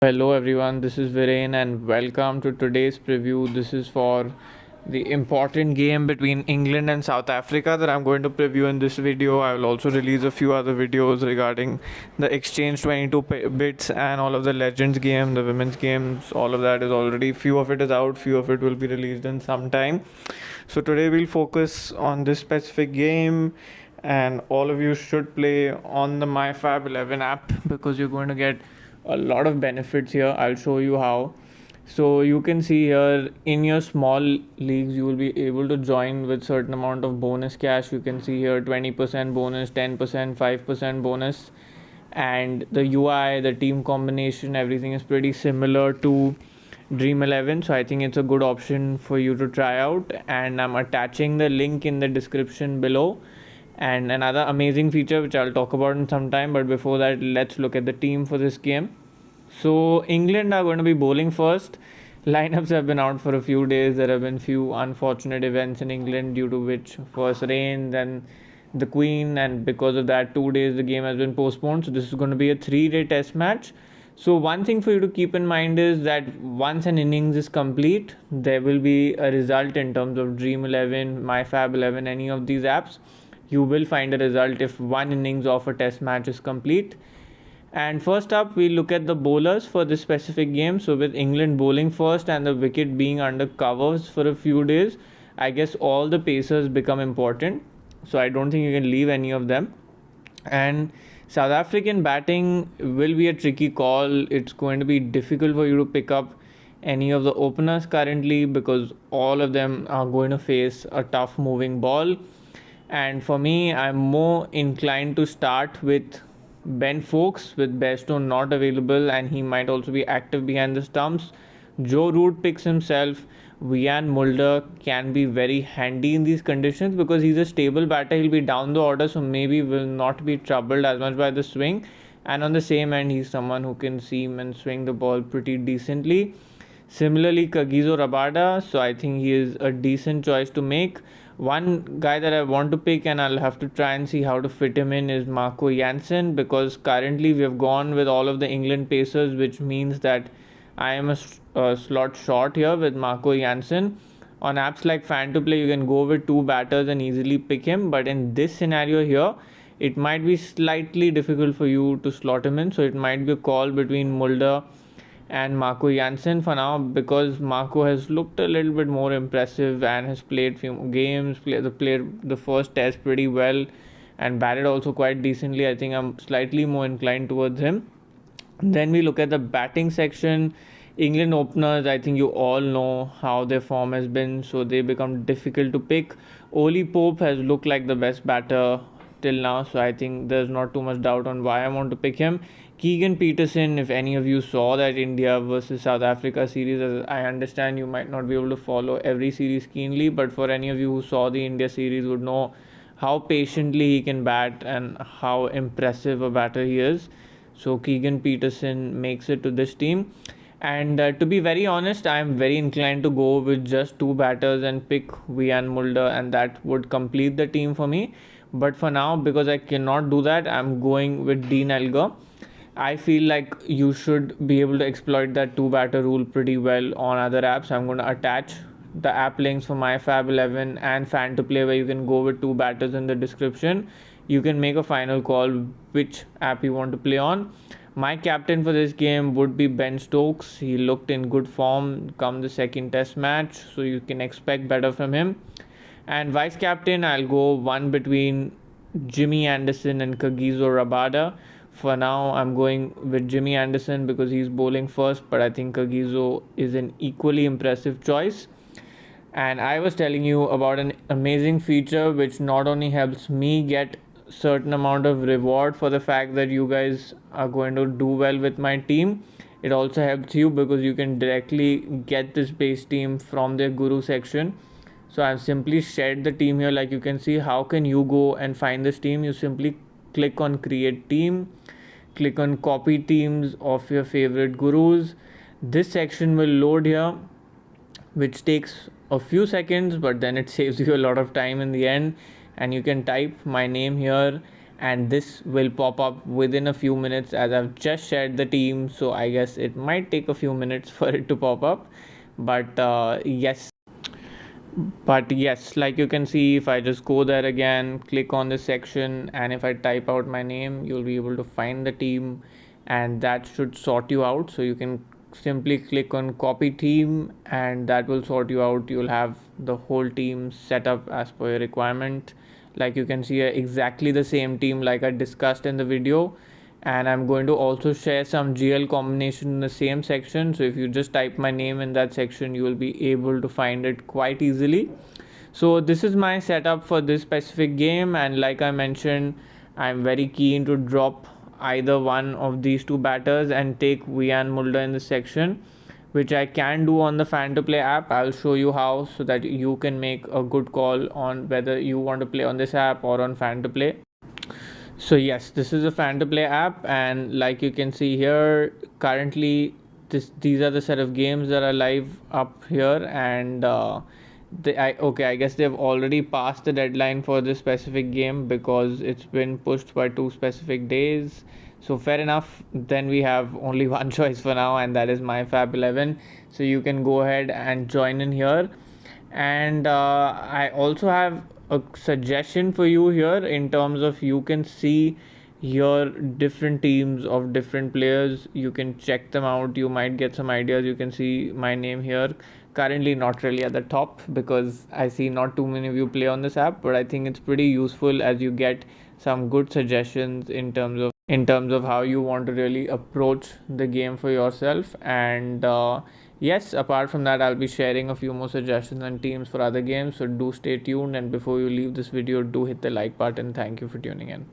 Hello everyone, this is Viren and welcome to today's preview. This is for the important game between England and South Africa that I'm going to preview in this video. I will also release a few other videos regarding the Exchange 22 bits and all of the Legends game, the women's games. All of that is already, few of it is out, few of it will be released in some time. So today we'll focus on this specific game, and all of you should play on the MyFab11 app because you're going to get a lot of benefits here. I'll show you how. So you can see here in your small leagues you will be able to join with certain amount of bonus cash. You can see here 20% bonus, 10%, 5% bonus, and the UI, the team combination, everything is pretty similar to Dream11. So I think it's a good option for you to try out, and I'm attaching the link in the description below. And another amazing feature which I'll talk about in some time, but before that let's look at the team for this game. So England are going to be bowling first. Lineups have been out for a few days. There have been few unfortunate events in England due to which first rain, then the Queen, and because of that 2 days the game has been postponed. So this is going to be a 3-day test match. So one thing for you to keep in mind is that once an innings is complete, there will be a result in terms of Dream11, MyFab11, any of these apps. You will find a result if one innings of a test match is complete. And first up, we look at the bowlers for this specific game. So with England bowling first and the wicket being under covers for a few days, I guess all the pacers become important. So I don't think you can leave any of them. And South African batting will be a tricky call. It's going to be difficult for you to pick up any of the openers currently because all of them are going to face a tough moving ball. And for me, I'm more inclined to start with Ben Fokes with Bairstow not available, and he might also be active behind the stumps. Joe Root picks himself. Wian Mulder can be very handy in these conditions because he's a stable batter. He'll be down the order, so maybe will not be troubled as much by the swing. And on the same end, he's someone who can seam and swing the ball pretty decently. Similarly, Kagiso Rabada, so I think he is a decent choice to make. One guy that I want to pick, and I'll have to try and see how to fit him in, is Marco Janssen, because currently we have gone with all of the England pacers, which means that I am a slot short here with Marco Janssen. On apps like Fan to Play, you can go with two batters and easily pick him, but in this scenario here, it might be slightly difficult for you to slot him in, so it might be a call between Mulder and Marco Janssen for now, because Marco has looked a little bit more impressive and has played few games, played the first test pretty well and batted also quite decently. I think I'm slightly more inclined towards him. Then we look at the batting section. England openers, I think you all know how their form has been, so they become difficult to pick. Oli Pope has looked like the best batter till now, so I think there's not too much doubt on why I want to pick him. Keegan Peterson, if any of you saw that India versus South Africa series, as I understand you might not be able to follow every series keenly, but for any of you who saw the India series would know how patiently he can bat and how impressive a batter he is. So Keegan Peterson makes it to this team. And to be very honest, I am very inclined to go with just two batters and pick Wian Mulder, and that would complete the team for me. But for now, because I cannot do that, I'm going with Dean Elgar. I feel like you should be able to exploit that two batter rule pretty well on other apps. I'm going to attach the app links for MyFab11 and Fan to Play, where you can go with two batters in the description. You can make a final call which app you want to play on. My captain for this game would be Ben Stokes. He looked in good form come the second test match, so you can expect better from him. And vice captain, I'll go one between Jimmy Anderson and Kagiso Rabada. For now, I'm going with Jimmy Anderson because he's bowling first, but I think Kagiso is an equally impressive choice. And I was telling you about an amazing feature which not only helps me get certain amount of reward for the fact that you guys are going to do well with my team, it also helps you because you can directly get this base team from their guru section. So I've simply shared the team here. Like you can see, how can you go and find this team? You simply click on create team, click on copy teams of your favorite gurus. This section will load here, which takes a few seconds, but then it saves you a lot of time in the end. And you can type my name here and this will pop up within a few minutes, as I've just shared the team, so I guess it might take a few minutes for it to pop up. But yes, like you can see, if I just go there again, click on this section, and if I type out my name, you'll be able to find the team, and that should sort you out. So you can simply click on copy team, and that will sort you out. You'll have the whole team set up as per your requirement. Like you can see, exactly the same team like I discussed in the video. And I'm going to also share some GL combination in the same section, so if you just type my name in that section, you will be able to find it quite easily. So this is my setup for this specific game, and like I mentioned, I'm very keen to drop either one of these two batters and take Vian Mulder in this section, which I can do on the fan to play app. I'll show you how, so that you can make a good call on whether you want to play on this app or on fan to play. So yes, this is a fan to play app, and like you can see here, currently these are the set of games that are live up here, and I guess they've already passed the deadline for this specific game because it's been pushed by 2 specific days. So fair enough. Then we have only one choice for now, and that is my Fab 11. So you can go ahead and join in here. And I also have a suggestion for you here, in terms of you can see your different teams of different players. You can check them out, you might get some ideas. You can see my name here, currently not really at the top because I see not too many of you play on this app, but I think it's pretty useful as you get some good suggestions in terms of how you want to really approach the game for yourself. And yes, apart from that, I'll be sharing a few more suggestions and teams for other games, so do stay tuned. And before you leave this video, do hit the like button. Thank you for tuning in.